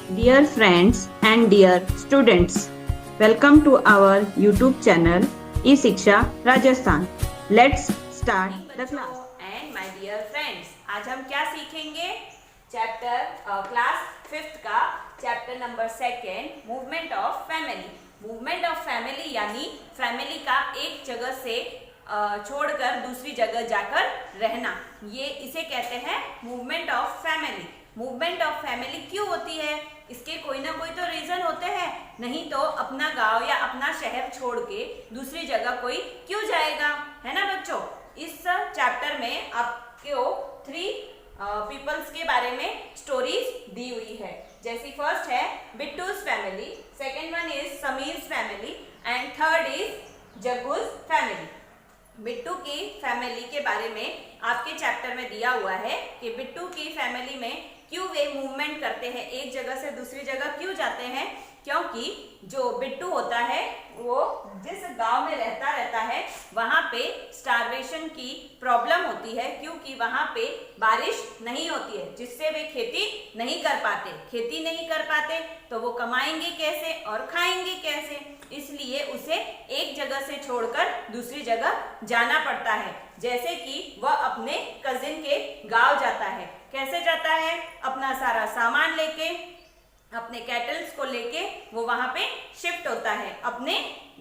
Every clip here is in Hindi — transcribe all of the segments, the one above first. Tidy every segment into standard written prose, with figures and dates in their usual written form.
Dear friends and dear students, welcome to our YouTube channel E-Shiksha Rajasthan. Let's start the class. And my dear friends, आज हम क्या सीखेंगे? चैप्टर क्लास 5th का chapter number 2 movement of family. Movement of family यानी फैमिली का एक जगह से छोड़कर दूसरी जगह जाकर रहना, ये इसे कहते हैं movement of family. Movement of family क्यों होती है? इसके कोई ना कोई तो रीजन होते हैं, नहीं तो अपना गांव या अपना शहर छोड़ के दूसरी जगह कोई क्यों जाएगा, है ना बच्चों। इस चैप्टर में आपको 3 पीपल्स के बारे में स्टोरीज दी हुई है। जैसी फर्स्ट है Bittu's family, second one is Sameer's family and third is Jaggu's family. Bittu की फैमिली के बारे में आपके चैप्टर में दिया हुआ है कि बिट्टू की फैमिली में क्यों वे मूवमेंट करते हैं, एक जगह से दूसरी जगह क्यों जाते हैं। क्योंकि जो बिट्टू होता है वो जिस गांव में रहता है वहां पे स्टार्वेशन की प्रॉब्लम होती है, क्योंकि वहां पे बारिश नहीं होती है, जिससे वे खेती नहीं कर पाते। खेती नहीं कर पाते तो वो कमाएंगे कैसे और खाएंगे कैसे, इसलिए उसे एक जगह से छोड़कर दूसरी जगह जाना पड़ता है। जैसे कि वह अपने कजिन के गांव जाता है। कैसे जाता है? अपना सारा सामान लेके, अपने कैटल्स को लेके वो वहां पे शिफ्ट होता है अपने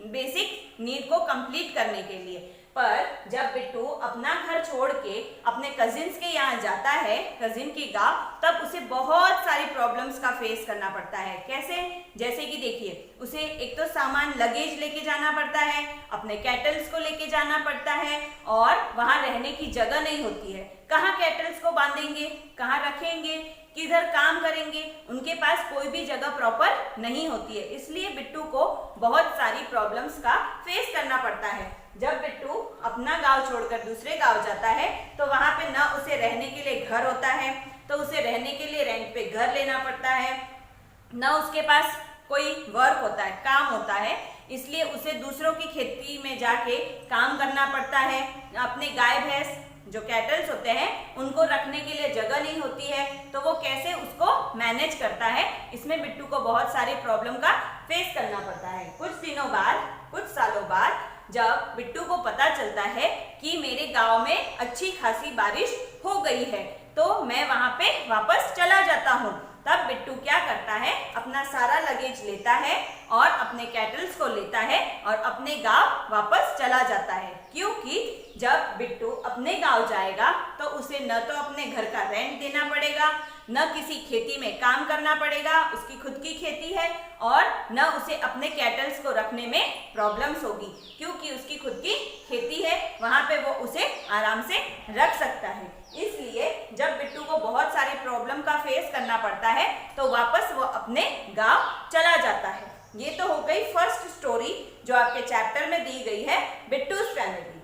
बेसिक नीड को कंप्लीट करने के लिए। पर जब बिट्टू अपना घर छोड़ के अपने कजिन्स के यहाँ जाता है, कजिन की गांव, तब उसे बहुत सारी प्रॉब्लम्स का फेस करना पड़ता है। कैसे? जैसे कि देखिए, उसे एक तो सामान लगेज लेके जाना पड़ता है, अपने कैटल्स को लेके जाना पड़ता है, और वहां रहने की जगह नहीं होती है। कहाँ कैटल्स को बांधेंगे, कहाँ रखेंगे, किधर काम करेंगे, उनके पास कोई भी जगह प्रॉपर नहीं होती है। इसलिए बिट्टू को बहुत सारी प्रॉब्लम्स का फेस करना पड़ता है। जब बिट्टू अपना गांव छोड़कर दूसरे गांव जाता है तो वहां पे न उसे रहने के लिए घर होता है, तो उसे रहने के लिए रेंट पे घर लेना पड़ता है, न उसके पास कोई वर्क होता है, काम होता है, इसलिए उसे दूसरों की खेती में जाके काम करना पड़ता है। अपने गाय भैंस जो कैटल्स होते हैं उनको रखने के लिए जगह नहीं होती है, तो वो कैसे उसको मैनेज करता है। इसमें बिट्टू को बहुत सारी प्रॉब्लम का फेस करना पड़ता है। कुछ दिनों बाद, कुछ सालों बाद जब बिट्टू को पता चलता है कि मेरे गांव में अच्छी खासी बारिश हो गई है, तो मैं वहां पे वापस चला जाता हूँ। तब बिट्टू क्या करता है, अपना सारा लगेज लेता है और अपने कैटल्स को लेता है और अपने गांव वापस चला जाता है। क्योंकि जब बिट्टू अपने गांव जाएगा तो उसे न तो अपने घर का रेंट देना पड़ेगा, न किसी खेती में काम करना पड़ेगा, उसकी खुद की खेती है, और न उसे अपने कैटल्स को रखने में प्रॉब्लम्स होगी, क्योंकि उसकी खुद की खेती है, वहां पे वो उसे आराम से रख सकता है। इसलिए जब बिट्टू को बहुत सारी प्रॉब्लम का फेस करना पड़ता है तो वापस वो अपने गांव चला जाता है। ये तो हो गई फर्स्ट स्टोरी जो आपके चैप्टर में दी गई है, बिट्टूज फैमिली।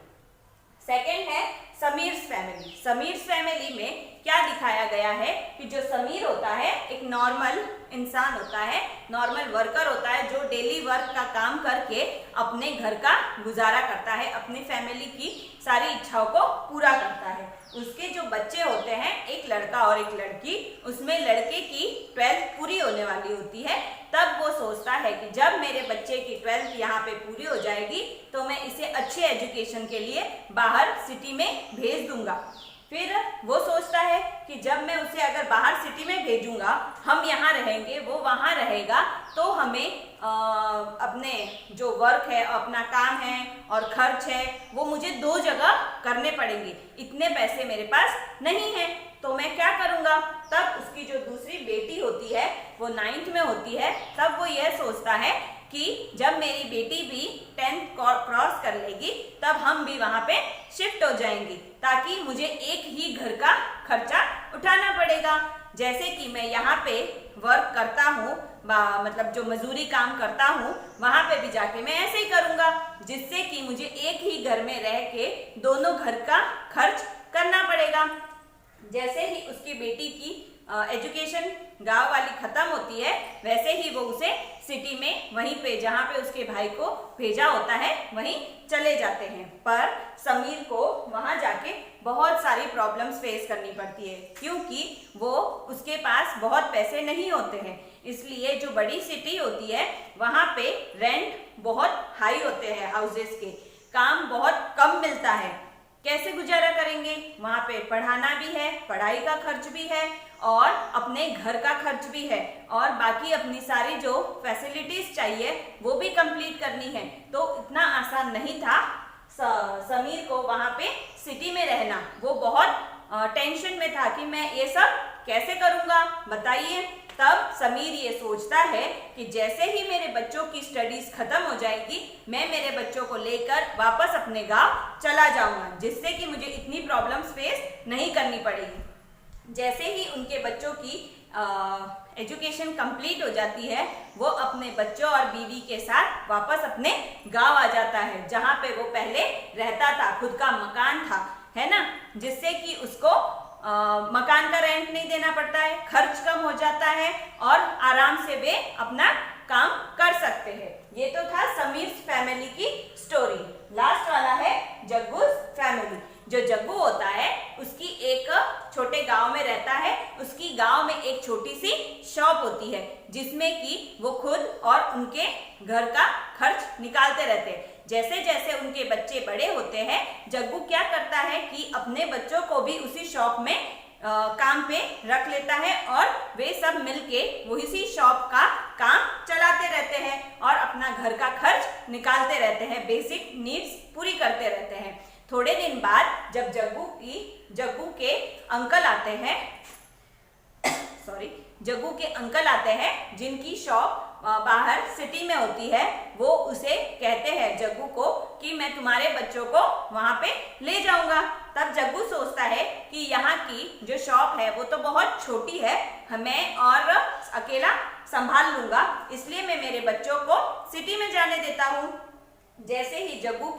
सेकेंड है समीर्स फैमिली। समीर्स फैमिली में क्या दिखाया गया है कि जो समीर होता है एक नॉर्मल इंसान होता है, नॉर्मल वर्कर होता है, जो डेली वर्क का काम करके अपने घर का गुजारा करता है, अपनी फैमिली की सारी इच्छाओं को पूरा करता है। उसके जो बच्चे होते हैं, एक लड़का और एक लड़की, उसमें लड़के की 12th पूरी होने वाली होती है। तब वो सोचता है कि जब मेरे बच्चे की 12th यहाँ पे पूरी हो जाएगी तो मैं इसे अच्छे एजुकेशन के लिए बाहर सिटी में भेज दूंगा। फिर वो सोचता है कि जब मैं उसे अगर बाहर सिटी में भेजूंगा, हम यहाँ रहेंगे, वो वहाँ रहेगा, तो हमें अपने जो वर्क है, अपना काम है और खर्च है, वो मुझे 2 जगह करने पड़ेंगे, इतने पैसे मेरे पास नहीं है, तो मैं क्या करूँगा। तब उसकी जो दूसरी बेटी होती है वो 9th में होती है। तब वो यह सोचता है कि जब मेरी बेटी भी 10th क्रॉस कर लेगी तब हम भी वहाँ पे शिफ्ट हो जाएंगे, ताकि मुझे एक ही घर का खर्चा उठाना पड़ेगा। जैसे कि मैं यहाँ पे वर्क करता हूँ, मतलब जो मजदूरी काम करता हूँ, वहाँ पे भी जाके मैं ऐसे ही करूँगा, जिससे कि मुझे एक ही घर में रह के दोनों घर का खर्च करना पड़ेगा। जैसे ही उसकी बेटी की एजुकेशन गांव वाली खत्म होती है, वैसे ही वो उसे सिटी में वहीं पे जहाँ पे उसके भाई को भेजा होता है वहीं चले जाते हैं। पर समीर को वहां जाके बहुत सारी प्रॉब्लम्स फेस करनी पड़ती है, क्योंकि वो उसके पास बहुत पैसे नहीं होते हैं। इसलिए जो बड़ी सिटी होती है वहां पे रेंट बहुत हाई होते हैं, हाउसेस के काम बहुत कम मिलता है। कैसे गुजारा करेंगे? वहां पे पढ़ाना भी है, पढ़ाई का खर्च भी है और अपने घर का खर्च भी है, और बाकी अपनी सारी जो फैसिलिटीज चाहिए वो भी कंप्लीट करनी है। तो इतना आसान नहीं था समीर को वहां पे सिटी में रहना। वो बहुत टेंशन में था कि मैं ये सब कैसे करूंगा, बताइए। तब समीर ये सोचता है कि जैसे ही मेरे बच्चों की स्टडीज खत्म हो जाएगी, मैं मेरे बच्चों को लेकर वापस अपने गांव चला जाऊंगा, जिससे कि मुझे इतनी प्रॉब्लम्स फेस नहीं करनी पड़ेगी। जैसे ही उनके बच्चों की एजुकेशन कंप्लीट हो जाती है, वो अपने बच्चों और बीवी के साथ वापस अपने गांव आ जाता है, जहां पे वो पहले रहता था। खुद का मकान था, है ना, जिससे कि उसको मकान का रेंट नहीं देना पड़ता है, खर्च कम हो जाता है और आराम से वे अपना काम कर सकते हैं। ये तो था समीर फैमिली की स्टोरी। लास्ट वाला है जग्गू's फैमिली। जो जग्गू होता है उसकी एक छोटे गांव में रहता है। उसकी गांव में एक छोटी सी शॉप होती है, जिसमें कि वो खुद और उनके घर का खर्च निकालते रहते हैं। जैसे जैसे उनके बच्चे बड़े होते हैं, जग्गू क्या करता है कि अपने बच्चों को भी उसी शॉप में काम पे रख लेता है, और वे सब मिलके वही शॉप का काम चलाते रहते हैं और अपना घर का खर्च निकालते रहते हैं, बेसिक नीड्स पूरी करते रहते हैं। थोड़े दिन बाद जब जग्गू के अंकल आते हैं जग्गू के अंकल आते हैं, जिनकी शॉप बाहर सिटी में होती है, वो उसे कहते हैं जग्गू को कि मैं तुम्हारे बच्चों को वहां पे ले जाऊंगा। तब जग्गू सोचता है कि यहाँ की जो शॉप है वो तो बहुत छोटी है, मैं और अकेला संभाल लूंगा, इसलिए मैं मेरे बच्चों को सिटी में जाने देता हूँ। जैसे ही जग्गू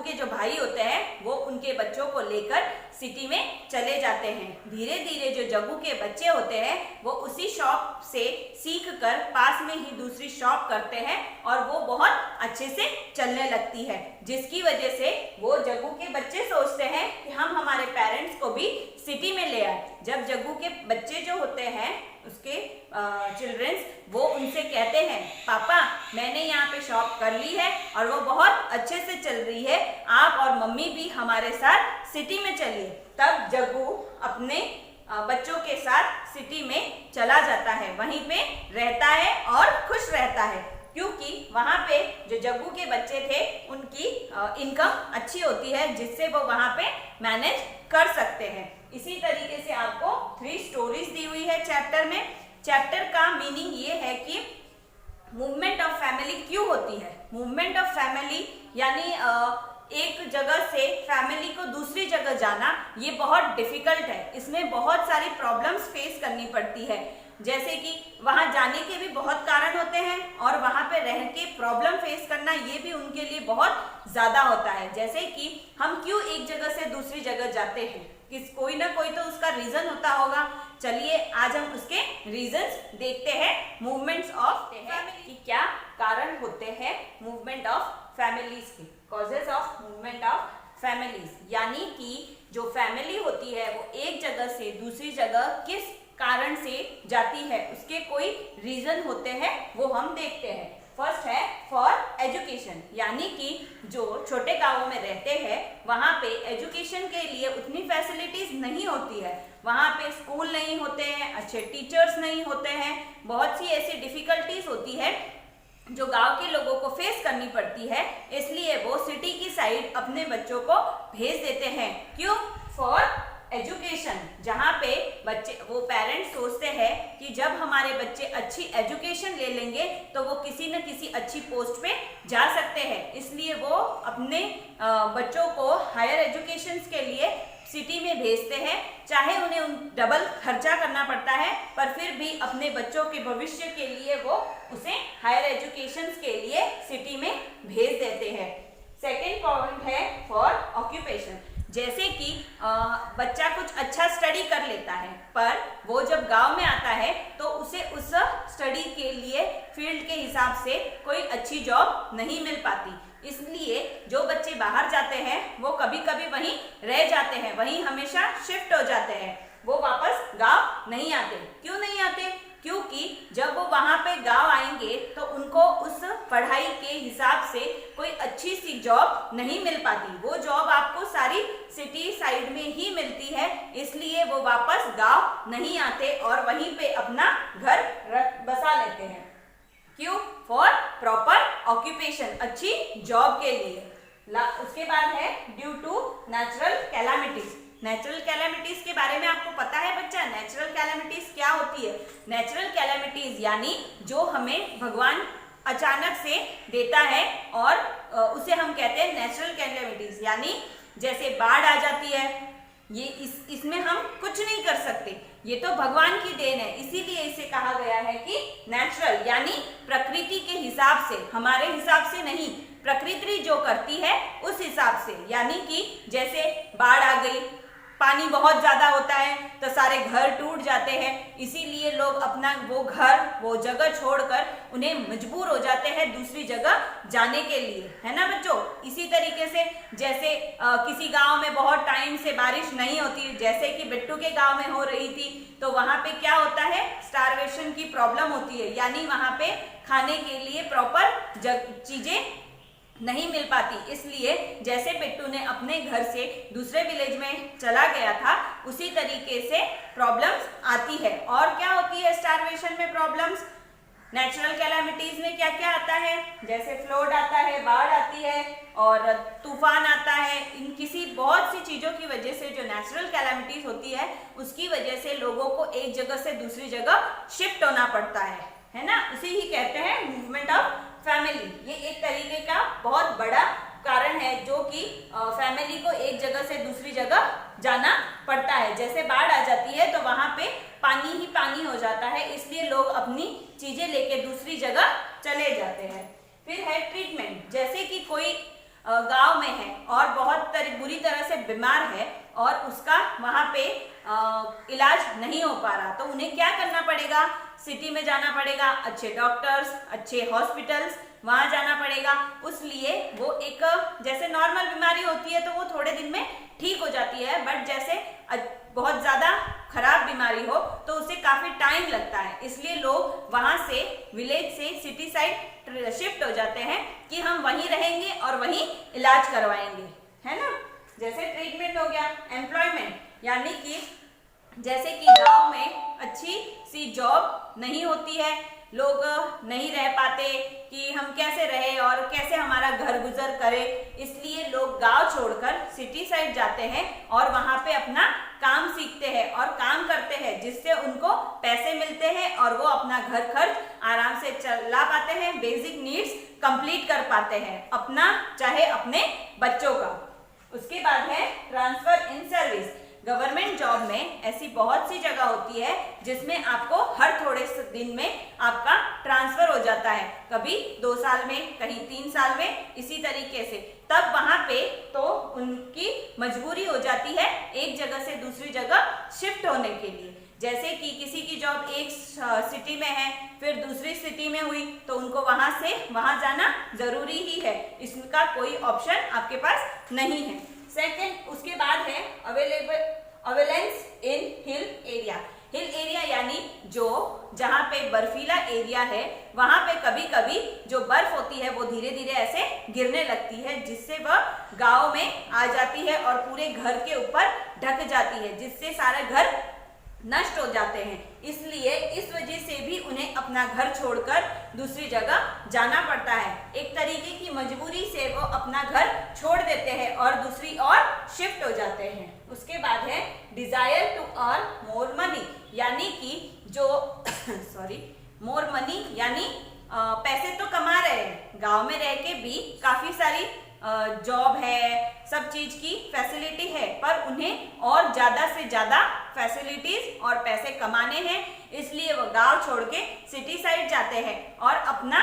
के जो भाई होते हैं वो उनके बच्चों को लेकर सिटी में चले जाते हैं। धीरे धीरे जो जग्गू के बच्चे होते हैं वो उसी शॉप से सीख कर पास में ही दूसरी शॉप करते हैं, और वो बहुत अच्छे से चलने लगती है, जिसकी वजह से वो जग्गू के बच्चे सोचते हैं कि हम हमारे पेरेंट्स को भी सिटी में ले आए। जब जग्गू के बच्चे जो होते हैं उसके चिल्ड्रंस, वो उनसे कहते हैं पापा मैंने यहाँ पे शॉप कर ली है और वो बहुत अच्छे से चल रही है, आप और मम्मी भी हमारे साथ सिटी में चलिए। तब जग्गू अपने बच्चों के साथ सिटी में चला जाता है, वहीं पे रहता है और खुश रहता है, क्योंकि वहां पे जो जग्गू के बच्चे थे उनकी इनकम अच्छी होती है, जिससे वो वहां पे मैनेज कर सकते हैं। इसी तरीके से आपको 3 स्टोरीज दी हुई है चैप्टर में। चैप्टर का मीनिंग ये है कि मूवमेंट ऑफ फैमिली क्यों होती है। मूवमेंट ऑफ फैमिली यानी एक जगह से फैमिली को दूसरी जगह जाना, ये बहुत डिफिकल्ट है। इसमें बहुत सारी प्रॉब्लम्स फेस करनी पड़ती है, जैसे कि वहां जाने के भी बहुत कारण होते हैं और वहां पे रह के प्रॉब्लम फेस करना, ये भी उनके लिए बहुत ज्यादा होता है। जैसे कि हम क्यों एक जगह से दूसरी जगह जाते हैं, कोई ना कोई तो उसका रीजन होता होगा। चलिए आज हम उसके रीजंस देखते हैं। मूवमेंट्स ऑफ फैमिली की क्या कारण होते हैं मूवमेंट ऑफ फैमिलीज के, causes of movement of families, यानी कि जो फैमिली होती है वो एक जगह से दूसरी जगह किस कारण से जाती है, उसके कोई रीजन होते हैं, वो हम देखते हैं। फर्स्ट है फॉर एजुकेशन, यानी कि जो छोटे गांवों में रहते हैं वहां पे एजुकेशन के लिए उतनी फैसिलिटीज नहीं होती है, वहां पे स्कूल नहीं होते हैं, अच्छे टीचर्स नहीं होते हैं, बहुत सी ऐसी डिफिकल्टीज होती है जो गांव के लोगों को फेस करनी पड़ती है। इसलिए वो सिटी की साइड अपने बच्चों को भेज देते हैं। क्यों? फॉर एजुकेशन, जहाँ पे बच्चे वो पेरेंट्स सोचते हैं कि जब हमारे बच्चे अच्छी एजुकेशन ले लेंगे तो वो किसी न किसी अच्छी पोस्ट पे जा सकते हैं, इसलिए वो अपने बच्चों को हायर एजुकेशन के लिए सिटी में भेजते हैं। चाहे उन्हें डबल खर्चा करना पड़ता है, पर फिर भी अपने बच्चों के भविष्य के लिए वो उसे हायर एजुकेशन के लिए सिटी में भेज देते हैं। सेकेंड पॉइंट है फॉर ऑक्यूपेशन, जैसे कि बच्चा कुछ अच्छा स्टडी कर लेता है, पर वो जब गांव में आता है तो उसे उस स्टडी के लिए फील्ड के हिसाब से कोई अच्छी जॉब नहीं मिल पाती। इसलिए जो बच्चे बाहर जाते हैं वो कभी कभी वहीं रह जाते हैं, वहीं हमेशा शिफ्ट हो जाते हैं, वो वापस गांव नहीं आते। क्यों नहीं आते? क्योंकि जब वो वहां पे गांव आएंगे तो उनको उस पढ़ाई के हिसाब से कोई अच्छी सी जॉब नहीं मिल पाती। वो जॉब आपको सारी सिटी साइड में ही मिलती है, इसलिए वो वापस गांव नहीं आते और वहीं पे अपना घर बसा लेते हैं। क्यों? फॉर प्रॉपर ऑक्यूपेशन, अच्छी जॉब के लिए। उसके बाद है due to natural calamities. Natural calamities के बारे में आपको पता है बच्चा? नेचुरल कैलामिटीज क्या होती है? नेचुरल कैलामिटीज यानी जो हमें भगवान अचानक से देता है और उसे हम कहते हैं नेचुरल कैलामिटीज। यानी जैसे बाढ़ आ जाती है, ये इसमें हम कुछ नहीं कर सकते, ये तो भगवान की देन है, इसीलिए इसे कहा गया है कि नेचुरल, यानी प्रकृति के हिसाब से, हमारे हिसाब से नहीं, प्रकृति जो करती है उस हिसाब से। यानी कि जैसे बाढ़ आ गई, पानी बहुत ज्यादा होता है तो सारे घर टूट जाते हैं, इसीलिए लोग अपना वो घर, वो जगह छोड़कर उन्हें मजबूर हो जाते हैं दूसरी जगह जाने के लिए, है ना बच्चों? इसी तरीके से जैसे किसी गांव में बहुत टाइम से बारिश नहीं होती, जैसे कि बिट्टू के गांव में हो रही थी, तो वहां पे क्या होता है? स्टारवेशन की प्रॉब्लम होती है, यानी वहां पे खाने के लिए प्रॉपर चीजें नहीं मिल पाती। इसलिए जैसे बिट्टू ने अपने घर से दूसरे विलेज में चला गया था, उसी तरीके से प्रॉब्लम्स आती है। और क्या होती है स्टारवेशन में प्रॉब्लम्स? नेचुरल कैलामिटीज में क्या क्या आता है? जैसे फ्लड आता है, बाढ़ आती है और तूफान आता है। इन किसी बहुत सी चीजों की वजह से जो नेचुरल कैलामिटीज होती है, उसकी वजह से लोगों को एक जगह से दूसरी जगह शिफ्ट होना पड़ता है ना? उसे ही कहते हैं मूवमेंट ऑफ फैमिली। ये एक तरीके का बहुत बड़ा कारण है जो कि फैमिली को एक जगह से दूसरी जगह जाना पड़ता है। जैसे बाढ़ आ जाती है तो वहां पे पानी ही पानी हो जाता है, इसलिए लोग अपनी चीजें लेके दूसरी जगह चले जाते हैं। फिर है ट्रीटमेंट। जैसे कि कोई गांव में है और बहुत बुरी तरह से बीमार है और उसका वहां पे इलाज नहीं हो पा रहा, तो उन्हें क्या करना पड़ेगा? सिटी में जाना पड़ेगा, अच्छे डॉक्टर्स, अच्छे हॉस्पिटल्स, वहां जाना पड़ेगा। उसलिए वो एक जैसे नॉर्मल बीमारी होती है तो वो थोड़े दिन में ठीक हो जाती है, बट जैसे बहुत ज्यादा खराब बीमारी हो तो उसे काफी टाइम लगता है, इसलिए लोग वहां से विलेज से सिटी साइड शिफ्ट हो जाते हैं कि हम वहीं रहेंगे और वहीं इलाज करवाएंगे, है ना? जैसे ट्रीटमेंट हो गया। एम्प्लॉयमेंट यानी कि जैसे कि गांव में अच्छी सी जॉब नहीं होती है, लोग नहीं रह पाते कि हम कैसे रहे और कैसे हमारा घर गुजर करे, इसलिए लोग गांव छोड़कर सिटी साइड जाते हैं और वहां पे अपना काम सीखते हैं और काम करते हैं, जिससे उनको पैसे मिलते हैं और वो अपना घर खर्च आराम से चला पाते हैं, बेसिक नीड्स कंप्लीट कर पाते हैं अपना, चाहे अपने बच्चों का। उसके बाद है transfer in service. Government job में ऐसी बहुत सी जगह होती है जिसमें आपको हर थोड़े दिन में आपका ट्रांसफर हो जाता है, कभी 2 साल में, कहीं 3 साल में, इसी तरीके से। तब वहां पे तो उनकी मजबूरी हो जाती है एक जगह से दूसरी जगह शिफ्ट होने के लिए। जैसे कि किसी की जॉब एक सिटी में है, फिर दूसरी सिटी में हुई, तो उनको वहां से वहां जाना जरूरी ही है, इसका कोई ऑप्शन आपके पास नहीं है। सेकंड, उसके बाद है अवेलेंस इन हिल एरिया। हिल एरिया यानी जो जहां पे बर्फीला एरिया है, वहां पे कभी कभी जो बर्फ होती है वो धीरे धीरे ऐसे गिरने लगती है, जिससे वह गांव में आ जाती है और पूरे घर के ऊपर ढक जाती है, जिससे सारे घर नष्ट हो जाते हैं। इसलिए इस वजह से भी उन्हें अपना घर छोड़कर दूसरी जगह जाना पड़ता है। एक तरीके की मजबूरी से वो अपना घर छोड़ देते हैं और दूसरी ओर शिफ्ट हो जाते हैं। उसके बाद है desire to earn more money, यानी कि जो मोर मनी यानी पैसे तो कमा रहे हैं, गांव में रह के भी काफी सारी जॉब है, सब चीज की फैसिलिटी है, पर उन्हें और ज्यादा से ज्यादा फैसिलिटीज और पैसे कमाने हैं, इसलिए वो गांव छोड़ के सिटी साइड जाते हैं और अपना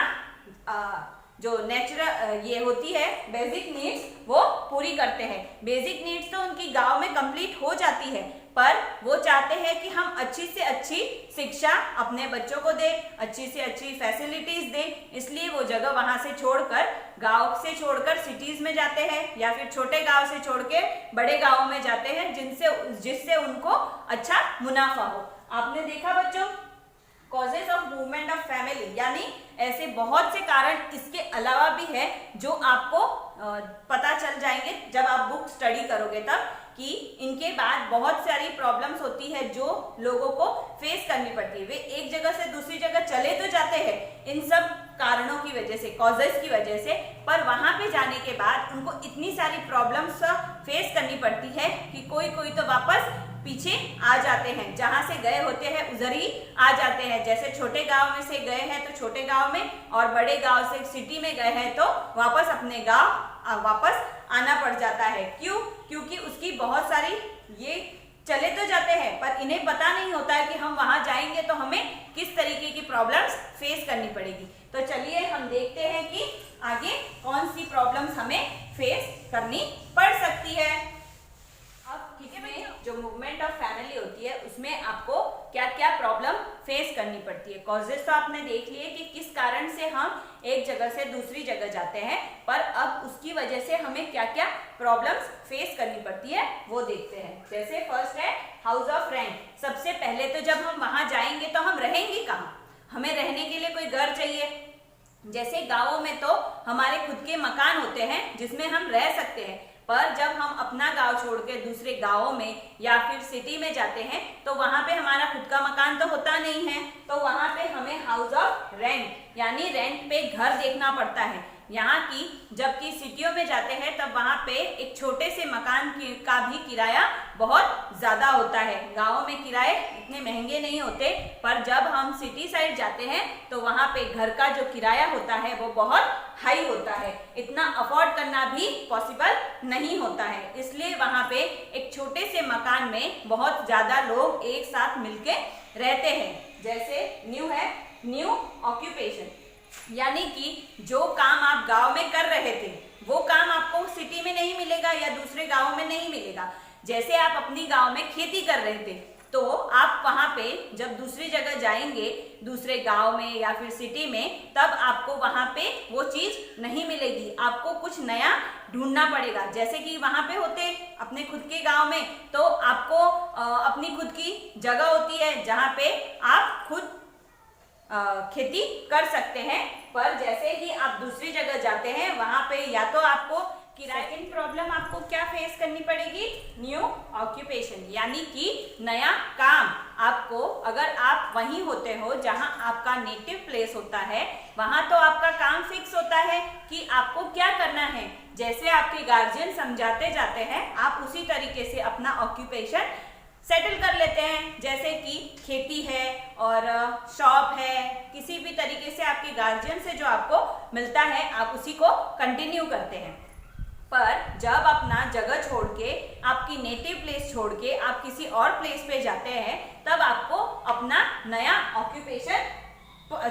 जो नेचुरल ये होती है बेसिक नीड्स वो पूरी करते हैं। बेसिक नीड्स तो उनकी गांव में कंप्लीट हो जाती है, पर वो चाहते हैं कि हम अच्छी से अच्छी शिक्षा अपने बच्चों को दें, अच्छी से अच्छी फैसिलिटीज दें, इसलिए वो जगह वहां से छोड़कर, गांव से छोड़कर सिटीज में जाते हैं या फिर छोटे गांव से छोड़ के बड़े गांवों में जाते हैं, जिससे उनको अच्छा मुनाफा हो। आपने देखा बच्चों, causes of movement of family, यानी ऐसे बहुत से कारण इसके अलावा भी है जो आपको पता चल जाएंगे जब आप बुक स्टडी करोगे तब, कि इनके बाद बहुत सारी प्रॉब्लम्स होती है जो लोगों को फेस करनी पड़ती है। वे एक जगह से दूसरी जगह चले तो जाते हैं इन सब कारणों की वजह से, कॉजेस की वजह से, पर वहां पे जाने के बाद उनको इतनी सारी प्रॉब्लम्स फेस करनी पड़ती है कि कोई कोई तो वापस पीछे आ जाते हैं, जहां से गए होते हैं उधर ही आ जाते हैं। जैसे छोटे गांव में से गए हैं तो छोटे गांव में, और बड़े गांव से सिटी में गए हैं तो वापस अपने गांव वापस आना पड़ जाता है। क्यों? क्योंकि उसकी बहुत सारी, ये चले तो जाते हैं पर इन्हें पता नहीं होता है कि हम वहां जाएंगे तो हमें किस तरीके की प्रॉब्लम्स फेस करनी पड़ेगी। तो चलिए हम देखते हैं कि आगे कौन सी प्रॉब्लम्स हमें फेस करनी पड़ सकती है। अब इसमें जो मूवमेंट ऑफ फैमिली होती है उसमें आपको क्या क्या प्रॉब्लम फेस करनी पड़ती है। कॉजेस तो आपने देख लिए कि किस कारण से हम एक जगह से दूसरी जगह जाते हैं, पर अब उसकी वजह से हमें क्या क्या प्रॉब्लम्स फेस करनी पड़ती है वो देखते हैं। जैसे फर्स्ट है हाउस ऑफ रेंट। सबसे पहले तो जब हम वहां जाएंगे तो हम रहेंगे कहाँ? हमें रहने के लिए कोई घर चाहिए। जैसे गाँवों में तो हमारे खुद के मकान होते हैं जिसमें हम रह सकते हैं, पर जब हम अपना गांव छोड़ के दूसरे गांवों में या फिर सिटी में जाते हैं तो वहां पे हमारा खुद का मकान तो होता नहीं है, तो वहां पे हमें हाउस ऑफ रेंट यानी रेंट पे घर देखना पड़ता है। यहाँ की जबकि सिटियों में जाते हैं तब वहां पे एक छोटे से मकान का भी किराया बहुत ज्यादा होता है। गाँव में किराए इतने महंगे नहीं होते, पर जब हम सिटी साइड जाते हैं तो वहां पे घर का जो किराया होता है वो बहुत हाई होता है, इतना अफोर्ड करना भी पॉसिबल नहीं होता है। इसलिए वहां पे एक छोटे से मकान में बहुत ज्यादा लोग एक साथ मिलके रहते हैं। जैसे न्यू ऑक्यूपेशन, यानी कि जो काम आप गांव में कर रहे थे वो काम आपको सिटी में नहीं मिलेगा या दूसरे गांव में नहीं मिलेगा। जैसे आप अपनी गांव में खेती कर रहे थे तो आप वहां पे जब दूसरी जगह जाएंगे, दूसरे गांव में या फिर सिटी में, तब आपको वहां पे वो चीज नहीं मिलेगी, आपको कुछ नया ढूंढना पड़ेगा। जैसे कि वहां पे होते अपने खुद के गांव में तो आपको अपनी खुद की जगह होती है जहां पे आप खुद खेती कर सकते हैं, पर जैसे ही आप दूसरी जगह जाते हैं वहां पे या तो आपको किराए। सेकंड प्रॉब्लम आपको क्या फेस करनी पड़ेगी? न्यू ऑक्यूपेशन, यानी कि नया काम। आपको, अगर आप वहीं होते हो जहां आपका नेटिव प्लेस होता है, वहां तो आपका काम फिक्स होता है कि आपको क्या करना है। जैसे आपके गार्जियन समझाते जाते हैं आप उसी तरीके से अपना ऑक्यूपेशन सेटल कर लेते हैं। जैसे कि खेती है और शॉप है, किसी भी तरीके से आपके गार्जियन से जो आपको मिलता है आप उसी को कंटिन्यू करते हैं। पर जब अपना जगह छोड़ के, आपकी नेटिव प्लेस छोड़ के आप किसी और प्लेस पे जाते हैं तब आपको अपना नया ऑक्यूपेशन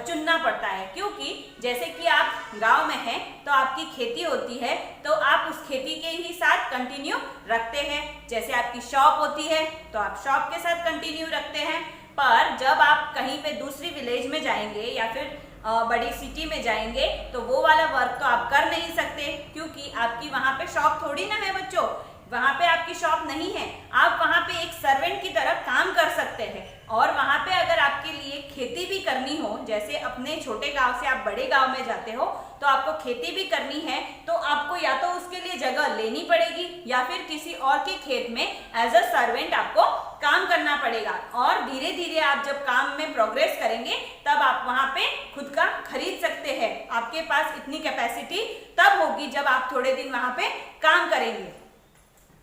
चुनना पड़ता है। क्योंकि जैसे कि आप गांव में हैं तो आपकी खेती होती है तो आप उस खेती के ही साथ कंटिन्यू रखते हैं। जैसे आपकी शॉप होती है तो आप शॉप के साथ कंटिन्यू रखते हैं। पर जब आप कहीं पे दूसरी विलेज में जाएंगे या फिर बड़ी सिटी में जाएंगे तो वो वाला वर्क तो आप कर नहीं सकते, क्योंकि आपकी वहां पे शॉप थोड़ी ना है बच्चों, वहां पे आपकी शॉप नहीं है। आप वहां पे एक सर्वेंट की तरह काम कर सकते हैं। और वहां पे अगर आपके लिए खेती भी करनी हो, जैसे अपने छोटे गांव से आप बड़े गांव में जाते हो तो आपको खेती भी करनी है, तो आपको या तो उसके लिए जगह लेनी पड़ेगी या फिर किसी और के खेत में एज अ सर्वेंट आपको काम करना पड़ेगा। और धीरे धीरे आप जब काम में प्रोग्रेस करेंगे तब आप वहां पे खुद का खरीद सकते हैं। आपके पास इतनी कैपेसिटी तब होगी जब आप थोड़े दिन वहां पे काम करेंगे।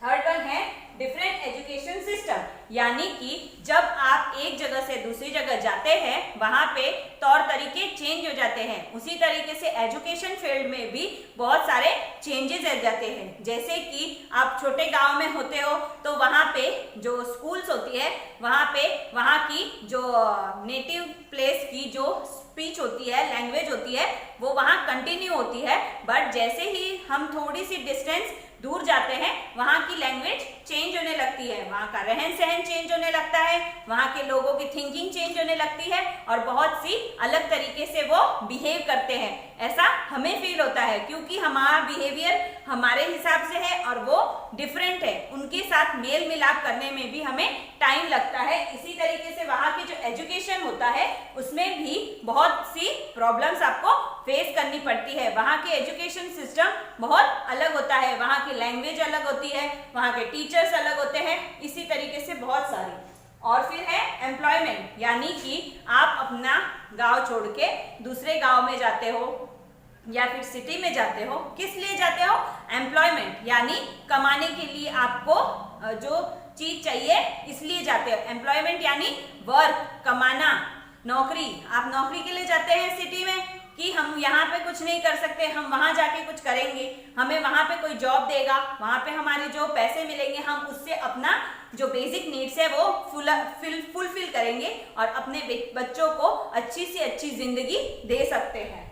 थर्ड वन है डिफरेंट एजुकेशन सिस्टम, यानी कि जब आप एक जगह से दूसरी जगह जाते हैं वहां पे तौर तरीके चेंज हो जाते हैं। उसी तरीके से एजुकेशन फील्ड में भी बहुत सारे चेंजेस आ जाते हैं। जैसे कि आप छोटे गांव में होते हो तो वहां पे जो स्कूल्स होती है वहां पे वहां की जो नेटिव प्लेस की जो स्पीच होती है, लैंग्वेज होती है, वो वहाँ कंटिन्यू होती है, बट जैसे ही हम थोड़ी सी डिस्टेंस दूर जाते हैं वहाँ की लैंग्वेज चेंज होने लगती है, वहाँ का रहन सहन चेंज होने लगता है, वहाँ के लोगों की थिंकिंग चेंज होने लगती है और बहुत सी अलग तरीके से वो बिहेव करते हैं। ऐसा हमें फील होता है क्योंकि हमारा बिहेवियर हमारे हिसाब से है और वो डिफरेंट है, उनके साथ मेल मिलाप करने में भी हमें टाइम लगता है। इसी तरीके से वहाँ की जो एजुकेशन होता है उसमें भी बहुत सी प्रॉब्लम्स आपको फेस करनी पड़ती है। वहाँ के एजुकेशन सिस्टम बहुत अलग होता है, वहाँ की लैंग्वेज अलग होती है, वहाँ के टीचर्स अलग होते हैं, इसी तरीके से बहुत सारी। और फिर है एम्प्लॉयमेंट, यानी कि आप अपना गांव छोड़ के दूसरे गांव में जाते हो या फिर सिटी में जाते हो, किस लिए जाते हो? एम्प्लॉयमेंट, यानी कमाने के लिए आपको जो चीज चाहिए इसलिए जाते हो। एम्प्लॉयमेंट यानी वर्क, कमाना, नौकरी। आप नौकरी के लिए जाते हैं सिटी में कि हम यहाँ पे कुछ नहीं कर सकते, हम वहाँ जाके कुछ करेंगे, हमें वहाँ पे कोई जॉब देगा, वहाँ पे हमारे जो पैसे मिलेंगे हम उससे अपना जो बेसिक नीड्स है वो फुलफिल करेंगे और अपने बच्चों को अच्छी से अच्छी जिंदगी दे सकते हैं।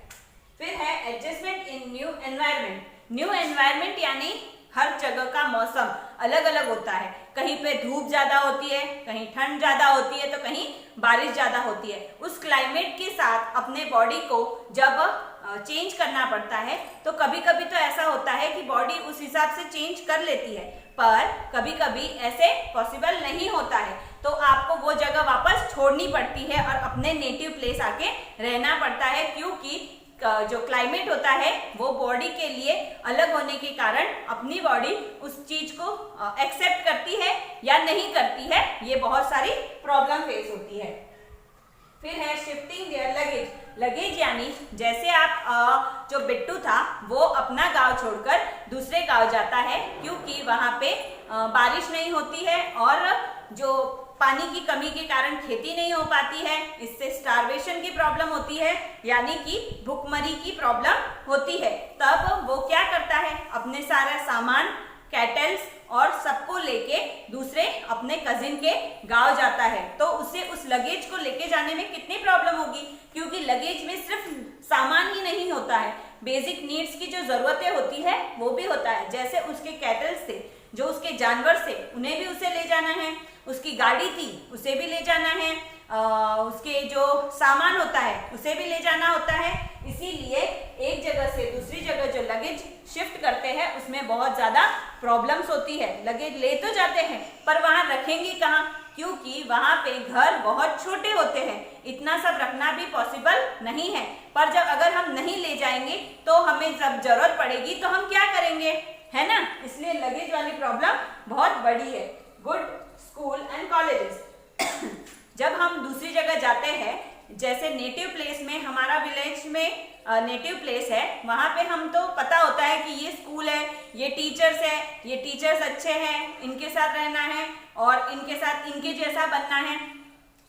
फिर है adjustment in new environment. New environment यानी हर जगह का मौसम अलग अलग होता है, कहीं पे धूप ज्यादा होती है, कहीं ठंड ज्यादा होती है, तो कहीं बारिश ज्यादा होती है। उस क्लाइमेट के साथ अपने बॉडी को जब चेंज करना पड़ता है तो कभी कभी तो ऐसा होता है कि बॉडी उस हिसाब से चेंज कर लेती है, पर कभी कभी ऐसे पॉसिबल नहीं होता है, तो आपको वो जगह वापस छोड़नी पड़ती है और अपने नेटिव प्लेस आके रहना पड़ता है, क्योंकि जो क्लाइमेट होता है वो बॉडी के लिए अलग होने के कारण अपनी बॉडी उस चीज को एक्सेप्ट करती है या नहीं करती है, ये बहुत सारी प्रॉब्लम फेस होती है। फिर है शिफ्टिंग देयर लगेज। लगेज यानी जैसे आप जो बिट्टू था वो अपना गांव छोड़कर दूसरे गांव जाता है क्योंकि वहां पे बारिश नहीं होती है और जो पानी की कमी के कारण खेती नहीं हो पाती है, इससे स्टार्वेशन की प्रॉब्लम होती है, यानी कि भूखमरी की प्रॉब्लम होती है। तब वो क्या करता है, अपने सारा सामान, कैटल्स और सबको लेके दूसरे अपने कजिन के गांव जाता है। तो उसे उस लगेज को लेके जाने में कितनी प्रॉब्लम होगी, क्योंकि लगेज में सिर्फ सामान ही नहीं होता है, बेसिक नीड्स की जो जरूरतें होती है वो भी होता है। जैसे उसके कैटल्स थे, जो उसके जानवर थे, उन्हें भी उसे ले जाना है, उसकी गाड़ी थी उसे भी ले जाना है, उसके जो सामान होता है उसे भी ले जाना होता है। इसीलिए एक जगह से दूसरी जगह जो लगेज शिफ्ट करते हैं उसमें बहुत ज्यादा प्रॉब्लम्स होती है। लगेज ले तो जाते हैं पर वहां रखेंगे कहाँ, क्योंकि वहां पे घर बहुत छोटे होते हैं, इतना सब रखना भी पॉसिबल नहीं है। पर जब अगर हम नहीं ले जाएंगे तो हमें जब जरूरत पड़ेगी तो हम क्या करेंगे, है ना। इसलिए लगेज वाली प्रॉब्लम बहुत बड़ी है। Good school and colleges. जब हम दूसरी जगह जाते हैं, जैसे नेटिव प्लेस में, हमारा विलेज में नेटिव प्लेस है, वहां पे हम तो पता होता है कि ये स्कूल है, ये टीचर्स है, ये टीचर्स अच्छे हैं, इनके साथ रहना है और इनके साथ इनके जैसा बनना है।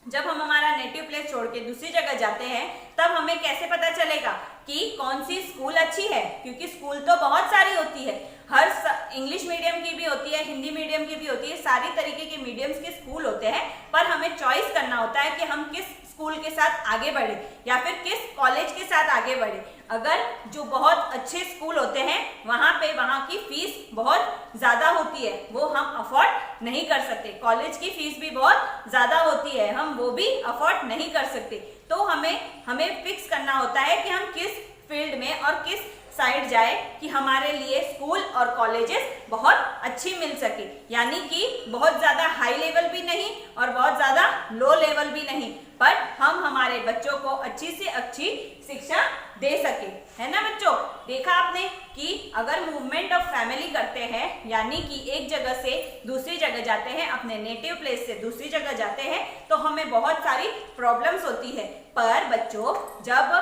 जब हम हमारा नेटिव प्लेस छोड़ के दूसरी जगह जाते हैं तब हमें कैसे पता चलेगा कि कौन सी स्कूल अच्छी है, क्योंकि स्कूल तो बहुत सारी होती है, हर इंग्लिश मीडियम की भी होती है, हिंदी मीडियम की भी होती है, सारी तरीके के मीडियम्स के स्कूल होते हैं। पर हमें चॉइस करना होता है कि हम किस स्कूल के साथ आगे बढ़े या फिर किस कॉलेज के साथ आगे बढ़े। अगर जो बहुत अच्छे स्कूल होते हैं वहां पे वहां की फीस बहुत ज्यादा होती है, वो हम अफोर्ड नहीं कर सकते। कॉलेज की फीस भी बहुत ज्यादा होती है, हम वो भी अफोर्ड नहीं कर सकते। तो हमें फिक्स करना होता है कि हम किस फील्ड में और किस साइड जाए कि हमारे लिए स्कूल और कॉलेजेस बहुत अच्छी मिल सके, यानी कि बहुत ज्यादा हाई लेवल भी नहीं और बहुत ज्यादा लो लेवल भी नहीं, पर हम हमारे बच्चों को अच्छी से अच्छी शिक्षा दे सके, है ना बच्चों। देखा आपने कि अगर मूवमेंट ऑफ फैमिली करते हैं, यानी कि एक जगह से दूसरी जगह जाते हैं, अपने नेटिव प्लेस से दूसरी जगह जाते हैं, तो हमें बहुत सारी प्रॉब्लम्स होती है। पर बच्चों जब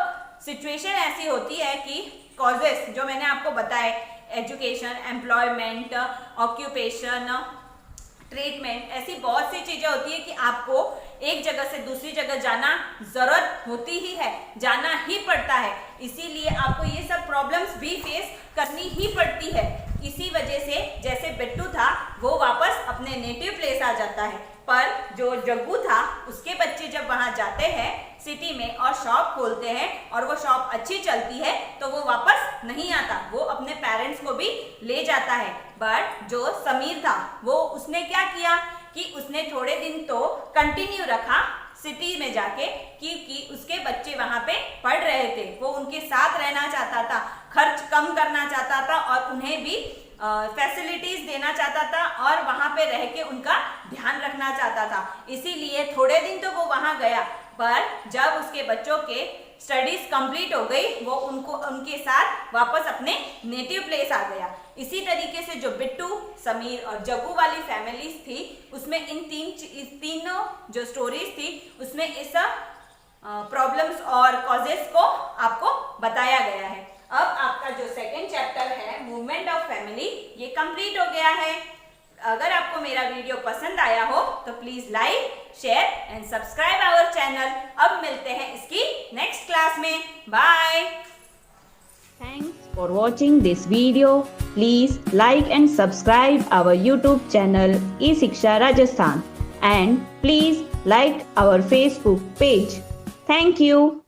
सिचुएशन ऐसी होती है कि कॉजेस जो मैंने आपको बताए, एजुकेशन, एम्प्लॉयमेंट, ऑक्यूपेशन, ट्रीटमेंट, ऐसी बहुत सी चीजें होती है कि आपको एक जगह से दूसरी जगह जाना जरूरत होती ही है, जाना ही पड़ता है। इसीलिए आपको ये सब प्रॉब्लम्स भी फेस करनी ही पड़ती है। इसी वजह से जैसे बिट्टू था वो वापस अपने नेटिव प्लेस आ जाता है, पर जो जग्गू था उसके बच्चे जब वहां जाते हैं सिटी में और शॉप खोलते हैं और वो शॉप अच्छी चलती है तो वो वापस नहीं आता, वो अपने पेरेंट्स को भी ले जाता है। बट जो समीर था वो उसने क्या किया कि उसने थोड़े दिन तो कंटिन्यू रखा सिटी में जाके, क्योंकि उसके बच्चे वहां पे पढ़ रहे थे, वो उनके साथ रहना चाहता था, खर्च कम करना चाहता था और उन्हें भी फैसिलिटीज देना चाहता था और वहां पे रह के उनका ध्यान रखना चाहता था। इसीलिए थोड़े दिन तो वो वहां गया, पर जब उसके बच्चों के स्टडीज कंप्लीट हो गई वो उनके साथ वापस अपने नेटिव प्लेस आ गया। इसी तरीके से जो बिट्टू, समीर और जग्गू वाली फैमिलीज थी उसमें इन तीनों जो स्टोरीज थी उसमें इस प्रॉब्लम्स और कॉजेस को आपको बताया गया है। अब आपका जो सेकेंड चैप्टर है मूवमेंट ऑफ फैमिली ये कंप्लीट हो गया है। अगर आपको मेरा वीडियो पसंद आया हो तो please like, share and subscribe our channel. अब मिलते हैं इसकी नेक्स्ट क्लास में। Bye. Thanks for watching this video. Please like and subscribe our YouTube channel eShiksha Rajasthan and please like our Facebook page. Thank you.